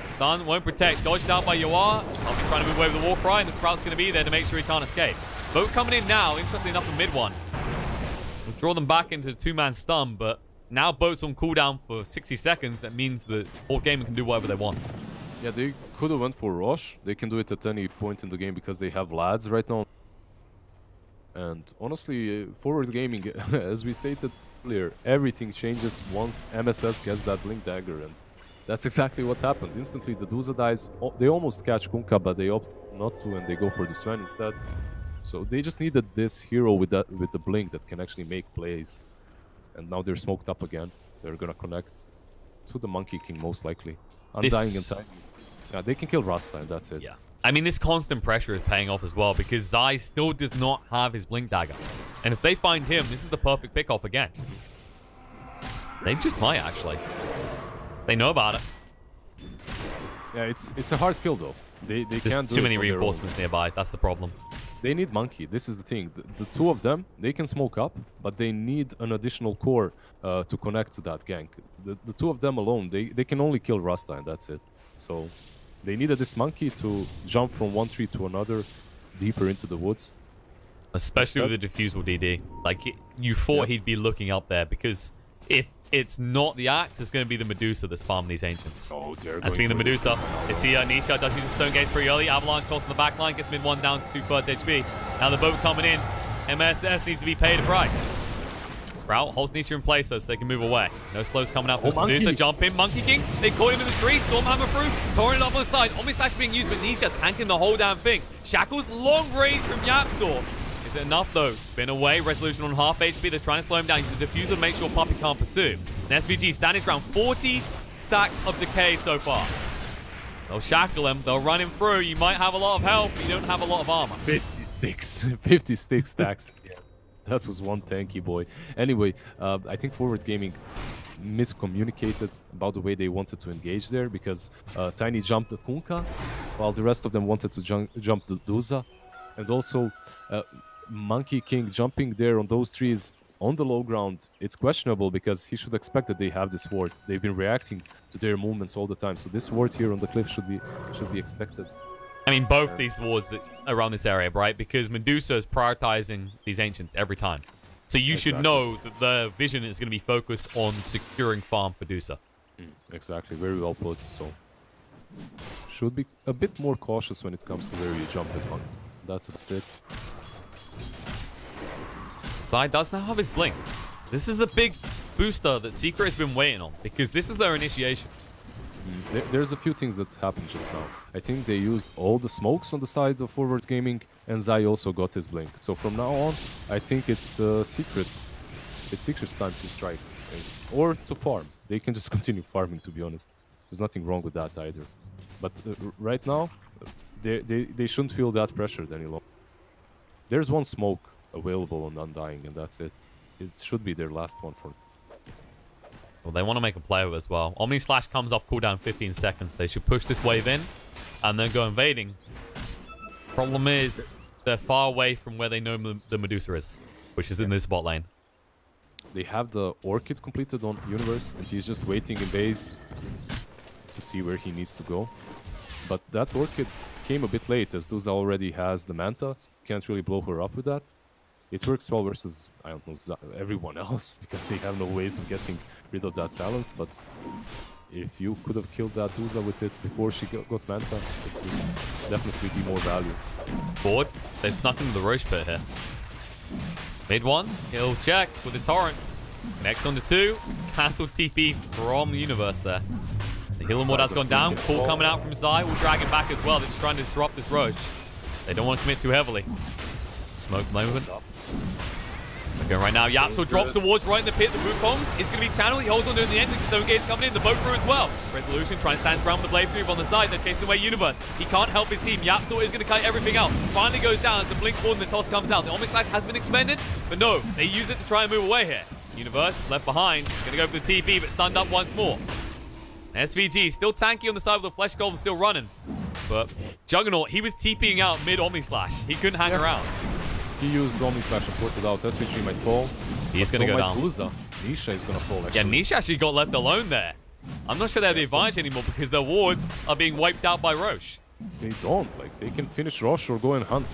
[SPEAKER 2] Stun won't protect. Dodged out by Yoar. I'll be trying to move away with the Warcry, and the Sprout's going to be there to make sure he can't escape. Boat coming in now. Interestingly enough, the mid one. We'll draw them back into the 2-man stun, but now Boat's on cooldown for 60 seconds. That means the whole game can do whatever they want.
[SPEAKER 1] Yeah, they could have went for Rosh. They can do it at any point in the game because they have lads right now. And honestly, forward gaming, as we stated earlier, everything changes once MSS gets that Blink Dagger, and that's exactly what happened. Instantly, the Duza dies. They almost catch Kunkka, but they opt not to, and they go for the Sven instead. So they just needed this hero with the Blink that can actually make plays. And now they're smoked up again. They're gonna connect to the Monkey King most likely. Undying in time. Yeah, they can kill Rasta, and that's it.
[SPEAKER 2] Yeah. I mean, this constant pressure is paying off as well, because Zai still does not have his Blink Dagger. And if they find him, this is the perfect pick-off again. They just might, actually. They know about it.
[SPEAKER 1] Yeah, it's a hard kill, though. They can't do it.
[SPEAKER 2] There's too many reinforcements nearby. That's the problem.
[SPEAKER 1] They need Monkey. This is the thing. The two of them, they can smoke up, but they need an additional core to connect to that gank. The two of them alone, they can only kill Rasta, and that's it. So they needed this Monkey to jump from one tree to another, deeper into the woods.
[SPEAKER 2] Especially with the Diffusal DD. Like, you thought he'd be looking up there, because if it's not the Axe, it's going to be the Medusa that's farming these Ancients.
[SPEAKER 1] Oh,
[SPEAKER 2] and speaking of the Medusa, you see Nisha does use the Stone Gaze pretty early. Avalanche toss on the back line, gets mid one down to 2/3 HP. Now the boat coming in. MSS needs to be paid a price. Sprout holds Nisha in place though, so they can move away. No slows coming out for Medusa. Jump in. Monkey King. They caught him in the tree. Stormhammer through. Torn it up on the side. Omni Slash being used, but Nisha tanking the whole damn thing. Shackles long range from Yapzor. Is it enough though? Spin away. Resolution on half HP. They're trying to slow him down. He's the Diffuser to make sure Puppey can't pursue. And SVG standing his ground. 40 stacks of decay so far. They'll shackle him. They'll run him through. You might have a lot of health, but you don't have a lot of armor.
[SPEAKER 1] 56 stacks. That was one tanky boy. Anyway, I think Forward Gaming miscommunicated about the way they wanted to engage there, because Tiny jumped the Kunkka, while the rest of them wanted to jump the Duza. And also, Monkey King jumping there on those trees on the low ground, it's questionable, because he should expect that they have this ward. They've been reacting to their movements all the time, so this ward here on the cliff should be expected.
[SPEAKER 2] I mean, both these wards around this area, right? Because Medusa is prioritizing these Ancients every time. So you should know that the vision is going to be focused on securing farm for Medusa.
[SPEAKER 1] Exactly, very well put. So should be a bit more cautious when it comes to where you jump as well. That's a bit.
[SPEAKER 2] Zai does now have his Blink. This is a big booster that Secret has been waiting on, because this is their initiation.
[SPEAKER 1] There's a few things that happened just now. I think they used all the smokes on the side of Forward Gaming, and Zai also got his Blink. So from now on, I think it's Secret's time to strike, or to farm. They can just continue farming, to be honest. There's nothing wrong with that either. But right now, they shouldn't feel that pressured any longer. There's one smoke available on Undying, and that's it. It should be their last one for.
[SPEAKER 2] Well, they want to make a play with it as well. Omni Slash comes off cooldown 15 seconds. They should push this wave in and then go invading. Problem is, they're far away from where they know the Medusa is, which is in this bot lane.
[SPEAKER 1] They have the Orchid completed on Universe, and he's just waiting in base to see where he needs to go. But that Orchid came a bit late, as Duza already has the Manta, so you can't really blow her up with that. It works well versus, I don't know, everyone else, because they have no ways of getting rid of that silence, but if you could have killed that Duza with it before she got Manta, it would definitely be more value.
[SPEAKER 2] Board. They've snuck into the Roche pit here. Mid one. He'll check with the Torrent. Next on to 2. Cancelled TP from the universe there. The healing ward has gone down. Call coming out from Zai. Will drag him back as well. They're just trying to disrupt this Roche. They don't want to commit too heavily. Smoke moment. Going right now. Yapso drops the wards right in the pit. The Wukongs is going to be channeled. He holds on to it in the end. The Stone Gate's coming in. The boat through as well. Resolution trying to stand ground with the Blade Through on the side. They're chasing away Universe. He can't help his team. Yapso is going to kite everything out. Finally goes down as the blink forward and the toss comes out. The Omni Slash has been expended, but no, they use it to try and move away here. Universe left behind. Going to go for the TP, but stunned up once more. SVG still tanky on the side with the Flesh Golem still running. But Juggernaut, he was TPing out mid Omni Slash. He couldn't hang around.
[SPEAKER 1] He used Omni Slash and ported out. SVG might fall.
[SPEAKER 2] He's going to go down.
[SPEAKER 1] Duza. Nisha is going to fall, actually.
[SPEAKER 2] Yeah, Nisha actually got left alone there. I'm not sure they have the advantage anymore because their wards are being wiped out by Roche.
[SPEAKER 1] They don't. Like, they can finish Roche or go and hunt.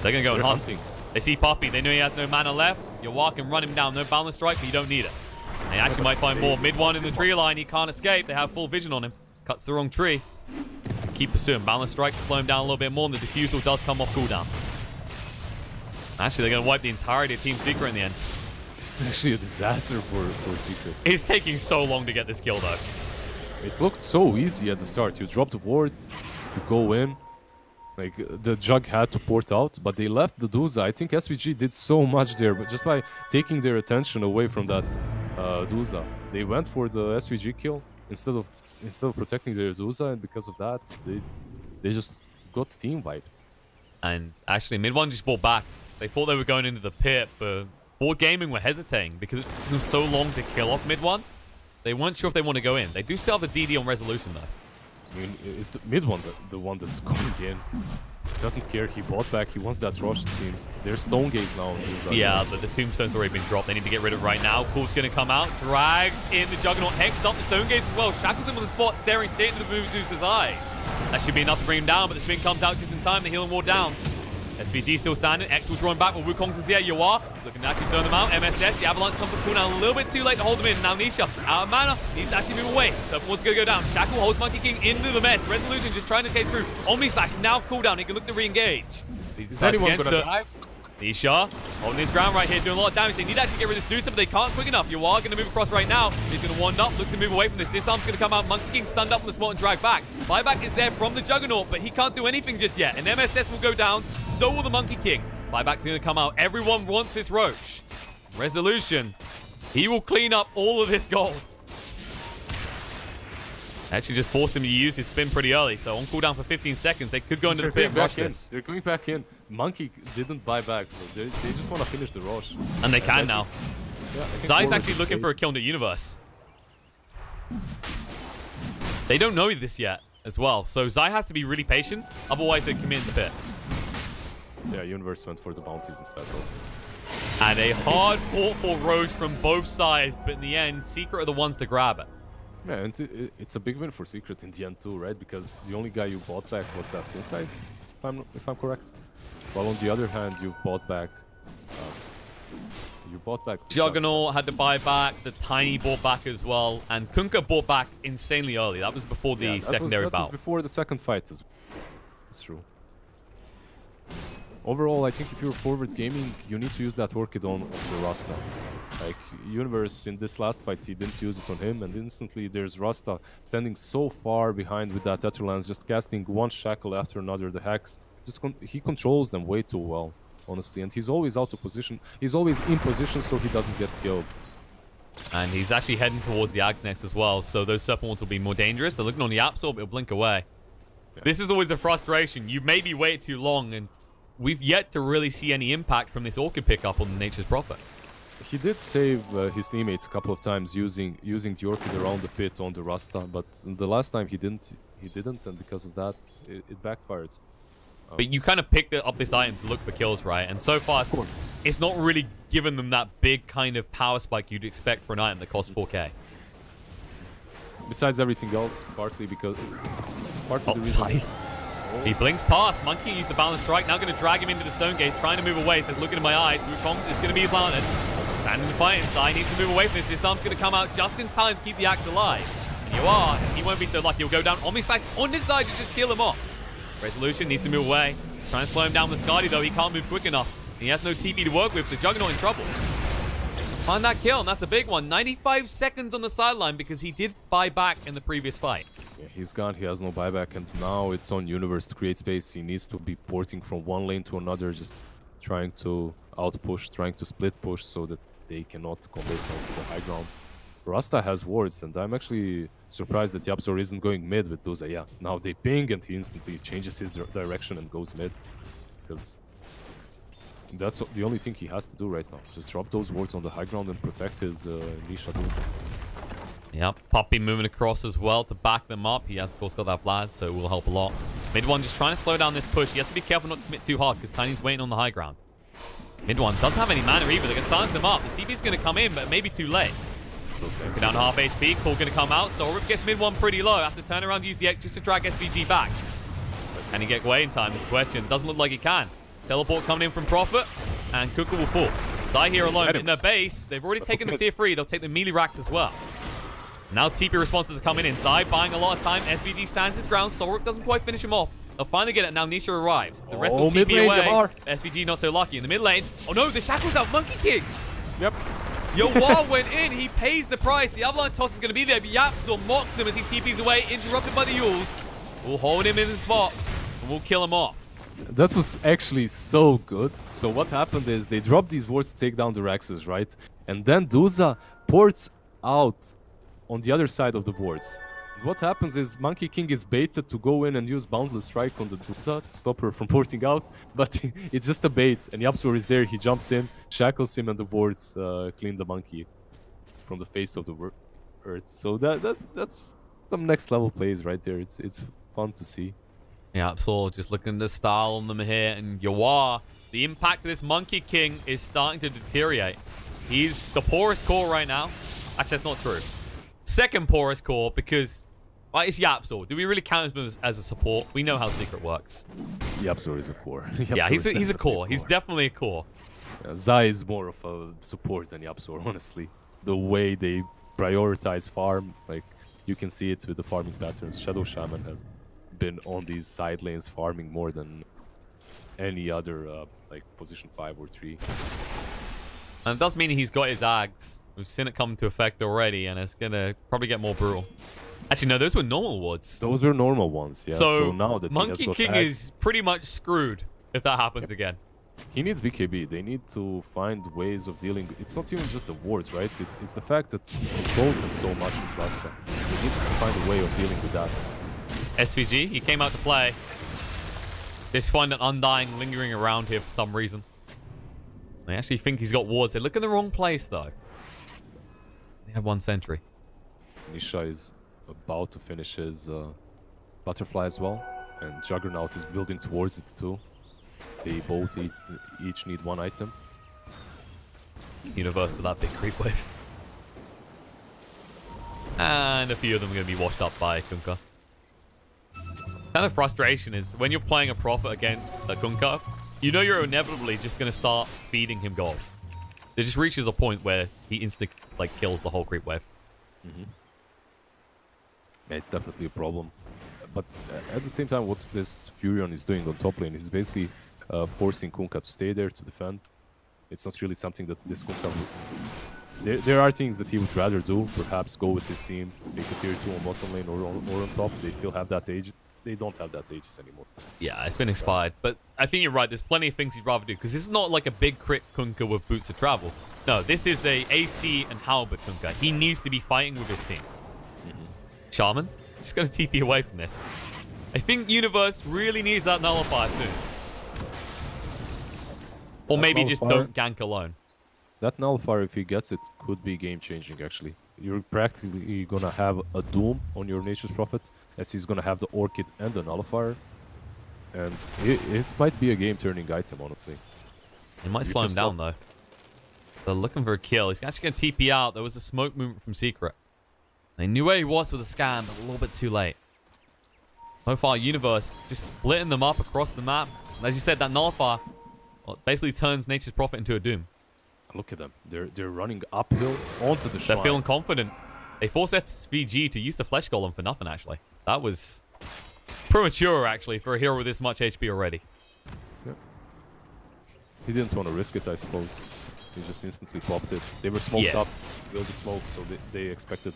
[SPEAKER 2] They're going to go and hunt.
[SPEAKER 1] Hunting.
[SPEAKER 2] They see Poppy. They know he has no mana left. You walk and run him down. No balance strike, but you don't need it. And he actually might find more. Mid one in the tree line. He can't escape. They have full vision on him. Cuts the wrong tree. Keep pursuing. Balance strike to slow him down a little bit more. And the diffusal does come off cooldown. Actually, they're going to wipe the entirety of Team Secret in the end.
[SPEAKER 1] This is actually a disaster for Secret.
[SPEAKER 2] It's taking so long to get this kill, though.
[SPEAKER 1] It looked so easy at the start. You drop the ward, you go in. Like, the Jug had to port out, but they left the Duza. I think SVG did so much there, but just by taking their attention away from that Duza. They went for the SVG kill instead of protecting their Duza, and because of that, they just got team wiped.
[SPEAKER 2] And actually, mid one just bought back. They thought they were going into the pit, but Board Gaming were hesitating because it took them so long to kill off mid one. They weren't sure if they want to go in. They do still have the DD on Resolution, though.
[SPEAKER 1] I mean, it's the mid one, the one that's going in. Doesn't care. He bought back. He wants that rush, it seems. They're Stone Gaze now.
[SPEAKER 2] Yeah, but the Tombstone's already been dropped. They need to get rid of it right now. Cool's going to come out. Drags in the Juggernaut. Hexed up the Stone Gaze as well. Shackles him on the spot, staring straight into the Medusa's eyes. That should be enough to bring him down, but the spin comes out just in time. The healing ward down. SVG still standing. X will drawing back with Wukong's is here. Yuar looking to actually zone them out. MSS, the Avalanche comes to cooldown a little bit too late to hold them in. Now Nisha, out of mana, needs to actually move away. Serpent going to go down. Shackle holds Monkey King into the mess. Resolution just trying to chase through. Omni Slash now cooldown. He can look to re-engage.
[SPEAKER 1] Is anyone going to die?
[SPEAKER 2] Nisha holding his ground right here, doing a lot of damage. They need to actually get rid of this Dusa, but they can't quick enough. Yuar going to move across right now. He's going to wand up, look to move away from this. Disarm's going to come out. Monkey King stunned up on the spot and drag back. Buyback is there from the Juggernaut, but he can't do anything just yet. And MSS will go down. So will the Monkey King. Buyback's going to come out. Everyone wants this Roche. Resolution. He will clean up all of this gold. Actually just forced him to use his spin pretty early. So on cooldown for 15 seconds, they could go into the pit and rush this.
[SPEAKER 1] They're going back in. Monkey didn't buy back. So they just want to finish the Roche.
[SPEAKER 2] And they can now.
[SPEAKER 1] Yeah,
[SPEAKER 2] Zai's actually looking for a kill in the universe. They don't know this yet as well. So Zai has to be really patient. Otherwise, they commit in the pit.
[SPEAKER 1] Yeah, Universe went for the bounties instead, though.
[SPEAKER 2] And a hard fought for Roche from both sides, but in the end, Secret are the ones to grab it.
[SPEAKER 1] Yeah, and it's a big win for Secret in the end too, right? Because the only guy you bought back was that guy, if I'm correct. While on the other hand, you've bought back...
[SPEAKER 2] Juggernaut had to buy back, the Tiny bought back as well, and Kunkka bought back insanely early. That was before the secondary bout.
[SPEAKER 1] That was before the second fight as well. It's true. Overall, I think if you're forward gaming, you need to use that Orchid on the Rasta. Like, Universe in this last fight, he didn't use it on him, and instantly there's Rasta standing so far behind with that Tetherlance, just casting one shackle after another, the hacks. He controls them way too well, honestly, and he's always out of position. He's always in position so he doesn't get killed.
[SPEAKER 2] And he's actually heading towards the Axe next as well, so those Serpent Wands will be more dangerous. They're looking on the Absorb, it'll blink away. Yeah. This is always a frustration. You maybe wait too long, and we've yet to really see any impact from this Orchid pickup on Nature's Prophet.
[SPEAKER 1] He did save his teammates a couple of times using the Orchid around the pit on the Rasta, but the last time he didn't, and because of that, it backfired.
[SPEAKER 2] But you kind of picked up this item to look for kills, right? And so far, it's not really given them that big kind of power spike you'd expect for an item that costs 4k.
[SPEAKER 1] Besides everything else, partly because...
[SPEAKER 2] Sorry. He blinks past. Monkey used the balance strike. Now going to drag him into the stone gaze, trying to move away. Says, look into my eyes. Wukong is going to be planted. Standing the fight inside. Needs to move away from this. This arm's going to come out just in time to keep the axe alive. And you are. He won't be so lucky. He'll go down on his side to just kill him off. Resolution needs to move away. Trying to slow him down with Skadi, though. He can't move quick enough. He has no TP to work with, so Juggernaut in trouble. Find that kill, and that's a big one. 95 seconds on the sideline because he did buy back in the previous fight.
[SPEAKER 1] Yeah, he's gone. He has no buyback, and now it's on Universe to create space. He needs to be porting from one lane to another, just trying to outpush, trying to split push so that they cannot commit onto the high ground. Rasta has wards, and I'm actually surprised that Yapzor isn't going mid with Duza. Yeah, now they ping, and he instantly changes his direction and goes mid. Because that's the only thing he has to do right now. Just drop those wards on the high ground and protect his Nisha Duza.
[SPEAKER 2] Yep, Poppy moving across as well to back them up. He has, of course, got that Vlad, so it will help a lot. Mid one just trying to slow down this push. He has to be careful not to commit too hard because Tiny's waiting on the high ground. Mid one doesn't have any mana either. They're going to silence him up. The TP's going to come in, but maybe too late.
[SPEAKER 1] So
[SPEAKER 2] down to half HP. Call going to come out. Sorip gets mid one pretty low. Has to turn around, use the X just to drag SVG back. But can he get away in time? Is the question. Doesn't look like he can. Teleport coming in from Prophet, and Kuka will fall. Die here alone in their base. They've already taken the tier 3. They'll take the melee racks as well. Now TP responses are coming inside, buying a lot of time. SVG stands his ground. Sorip doesn't quite finish him off. They'll finally get it. Now Nisha arrives. The rest will TP away. SVG not so lucky in the mid lane. Oh no, the shackle's out. Monkey King.
[SPEAKER 1] Yep.
[SPEAKER 2] Yawar went in. He pays the price. The Avalanche toss is going to be there. But Yapzor mocks him as he TPs away, interrupted by the Yules. We'll hold him in the spot, and we'll kill him off.
[SPEAKER 1] That was actually so good. So what happened is they dropped these wards to take down the Raxes, right? And then Duza ports out on the other side of the wards. And what happens is Monkey King is baited to go in and use Boundless Strike on the Duza to stop her from porting out. But it's just a bait. And Yapzor is there. He jumps in, shackles him, and the wards clean the monkey from the face of the earth. So that's some next level plays right there. It's fun to see.
[SPEAKER 2] Yeah, Absol just looking at the style on them here. And Yawar, the impact of this Monkey King is starting to deteriorate. He's the poorest core right now. Actually, that's not true. Second poorest core because it's Yapzor. Do we really count him as a support? We know how Secret works.
[SPEAKER 1] Yapzor is a core.
[SPEAKER 2] Yeah, he's a core. He's definitely a core.
[SPEAKER 1] Zai is more of a support than Yapzor, honestly. The way they prioritize farm, like you can see it with the farming patterns. Shadow Shaman has been on these side lanes farming more than any other like position 5 or 3.
[SPEAKER 2] And it does mean he's got his Ags. We've seen it come into effect already, and it's gonna probably get more brutal. Actually, no, those were normal wards.
[SPEAKER 1] Those were normal ones, yeah. So now that
[SPEAKER 2] Monkey King is pretty much screwed if that happens again.
[SPEAKER 1] He needs BKB. They need to find ways of dealing. It's not even just the wards, right? It's the fact that he controls them so much in Rasta. They need to find a way of dealing with that.
[SPEAKER 2] SVG, he came out to play. They just find an Undying lingering around here for some reason. They actually think he's got wards. They look in the wrong place, though. They have 1 sentry.
[SPEAKER 1] Nisha is about to finish his butterfly as well. And Juggernaut is building towards it, too. They both each need 1 item.
[SPEAKER 2] Universe with that big creep wave. And a few of them are going to be washed up by Kunkka. Kind of frustration is when you're playing a Prophet against a Kunkka, you know you're inevitably just going to start feeding him gold. It just reaches a point where he instantly kills the whole creep wave.
[SPEAKER 1] Yeah, it's definitely a problem. But at the same time, what this Furion is doing on top lane is basically forcing Kunkka to stay there to defend. It's not really something that this Kunkka would... There are things that he would rather do. Perhaps go with his team, take a tier 2 on bottom lane or on top. They still have that age. They don't have that Aegis anymore.
[SPEAKER 2] Yeah, it's been expired. But I think you're right. There's plenty of things he'd rather do. Because this is not like a big crit Kunkka with boots of travel. No, this is a AC and halberd Kunkka. He needs to be fighting with his team. Shaman, just going to TP away from this. I think Universe really needs that nullifier soon. Or maybe just don't gank alone.
[SPEAKER 1] That nullifier, if he gets it, could be game-changing, actually. You're practically going to have a Doom on your Nature's Prophet, as he's going to have the Orchid and the nullifier. And it might be a game-turning item, honestly.
[SPEAKER 2] It might slow him down, though. They're looking for a kill. He's actually going to TP out. There was a smoke movement from Secret. They knew where he was with the scan, but a little bit too late. So far, Universe just splitting them up across the map. As you said, that Nullifier basically turns Nature's Prophet into a Doom.
[SPEAKER 1] Look at them. They're running uphill onto the shrine.
[SPEAKER 2] They're feeling confident. They force SVG to use the Flesh Golem for nothing, actually. That was premature, actually, for a hero with this much HP already.
[SPEAKER 1] Yeah. He didn't want to risk it, I suppose. He just instantly popped it. They were smoked up, built the smoke, so they expected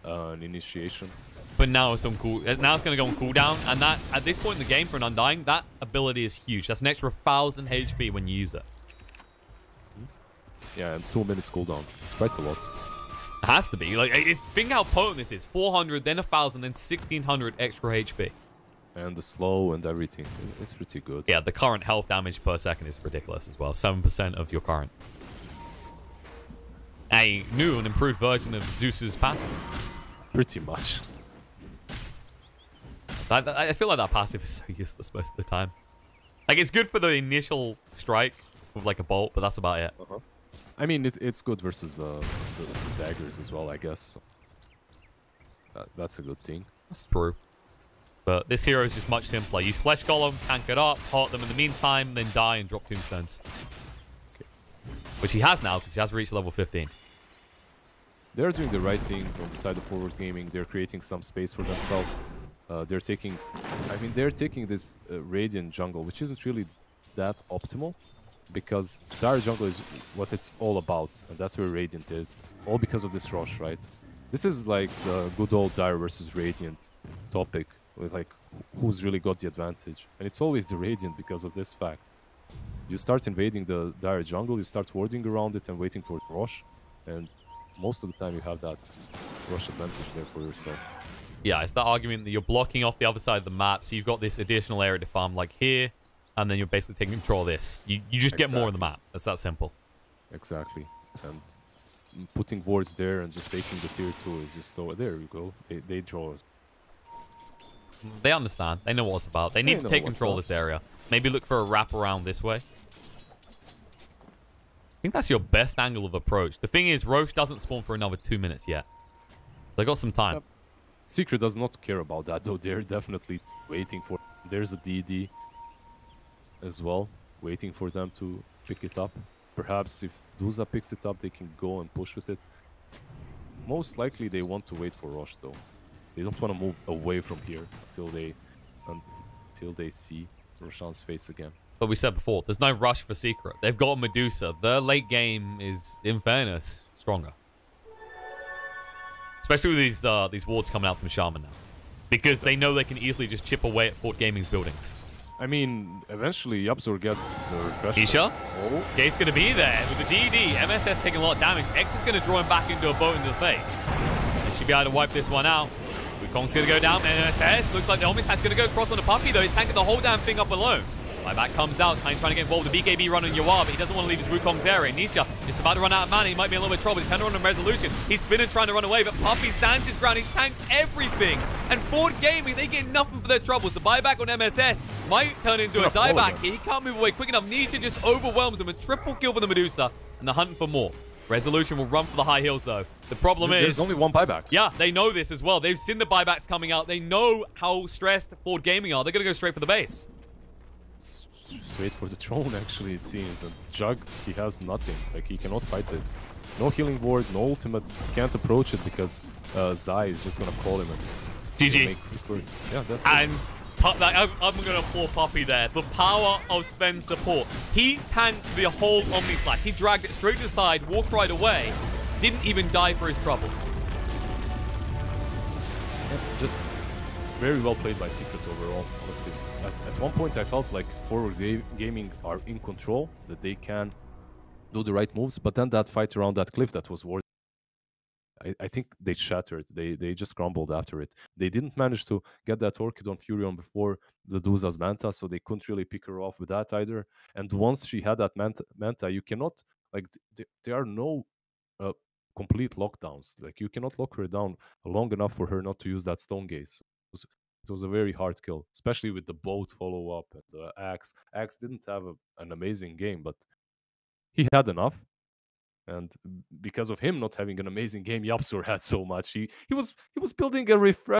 [SPEAKER 1] an initiation.
[SPEAKER 2] But now it's on cool. Now it's going to go on cooldown, and that at this point in the game for an Undying, that ability is huge. That's an extra 1,000 HP when you use it.
[SPEAKER 1] Yeah, and 2 minutes cooldown. It's quite a lot.
[SPEAKER 2] It has to be. Like, think how potent this is. 400, then 1,000, then 1,600 extra HP.
[SPEAKER 1] And the slow and everything. It's pretty good.
[SPEAKER 2] Yeah, the current health damage per second is ridiculous as well. 7% of your current. A new and improved version of Zeus's passive.
[SPEAKER 1] Pretty much.
[SPEAKER 2] I feel like that passive is so useless most of the time. Like, it's good for the initial strike with like a bolt, but that's about it.
[SPEAKER 1] I mean, it's good versus the daggers as well, I guess. That's a good thing.
[SPEAKER 2] That's true. But this hero is just much simpler. Use Flesh Golem, tank it up, hurt them in the meantime, then die and drop tombstones.
[SPEAKER 1] Okay.
[SPEAKER 2] Which he has now, because he has reached level 15.
[SPEAKER 1] They're doing the right thing on the side of forward gaming. They're creating some space for themselves. They're taking this Radiant jungle, which isn't really that optimal, because Dire jungle is what it's all about, and that's where Radiant is. All because of this rush, right? This is like the good old Dire versus Radiant topic, with like who's really got the advantage. And it's always the Radiant because of this fact. You start invading the Dire jungle, you start warding around it and waiting for the rush, and most of the time you have that rush advantage there for yourself.
[SPEAKER 2] Yeah, it's that argument that you're blocking off the other side of the map, so you've got this additional area to farm like here, and then you're basically taking control of this. You just get more of the map. It's that simple.
[SPEAKER 1] Exactly. And putting wards there and just taking the tier 2 is just so... There you go. They draw.
[SPEAKER 2] They understand. They know what it's about. They need to take control of this area. Maybe look for a wrap around this way. I think that's your best angle of approach. The thing is, Roche doesn't spawn for another 2 minutes yet. They got some time.
[SPEAKER 1] Yep. Secret does not care about that, though. They're definitely waiting for... There's a DD as well, waiting for them to pick it up. Perhaps if Duza picks it up, they can go and push with it. Most likely they want to wait for Roche, though. They don't want to move away from here until they see Roshan's face again.
[SPEAKER 2] But we said before, there's no rush for Secret. They've got Medusa. Their late game is, in fairness, stronger. Especially with these wards coming out from Shaman now. Because they know they can easily just chip away at Fort Gaming's buildings.
[SPEAKER 1] I mean, eventually Yapzor gets the refresh.
[SPEAKER 2] Isha?
[SPEAKER 1] Oh.
[SPEAKER 2] Gate's going to be there with the DD. MSS taking a lot of damage. X is going to draw him back into a boat into the face. They should be able to wipe this one out. Wukong's going to go down. MSS looks like the Omnis has going to go across on the Puppy, though. He's tanking the whole damn thing up alone. Buyback comes out, trying to get involved. The BKB run on Yawar, but he doesn't want to leave his Wukong's area. Nisha just about to run out of mana. He might be in a little bit of trouble. He's kind of on Resolution. He's spinning, trying to run away, but Puppy stands his ground. He tanked everything. And Ford Gaming, they get nothing for their troubles. The buyback on MSS might turn into a dieback. He can't move away quick enough. Nisha just overwhelms him. A triple kill for the Medusa, and they're hunting for more. Resolution will run for the high hills, though. The problem is...
[SPEAKER 1] There's only one buyback.
[SPEAKER 2] Yeah, they know this as well. They've seen the buybacks coming out. They know how stressed Ford Gaming are. They're going to go straight for the base.
[SPEAKER 1] Straight for the throne, actually, it seems. And Jug, he has nothing. Like, he cannot fight this. No healing ward, no ultimate. He can't approach it because Zai is just going to call him. And
[SPEAKER 2] GG.
[SPEAKER 1] Yeah, that's
[SPEAKER 2] and
[SPEAKER 1] it.
[SPEAKER 2] I'm going to applaud Puppy there. The power of Sven's support. He tanked the whole Omni Slash. He dragged it straight to the side, walked right away. Didn't even die for his troubles.
[SPEAKER 1] Yeah, just very well played by Secret overall, honestly. At one point, I felt like Forward Gaming are in control, that they can do the right moves, but then that fight around that cliff that was worth I think they shattered. They just crumbled after it. They didn't manage to get that Orchid on Furion before the Duza's Manta, so they couldn't really pick her off with that either. And once she had that Manta, you cannot, like, there are no complete lockdowns. Like, you cannot lock her down long enough for her not to use that Stone Gaze. It was a very hard kill, especially with the boat follow-up and the Axe. Axe didn't have an amazing game, but he had enough. And because of him not having an amazing game, Yapzor had so much. He was building a refresh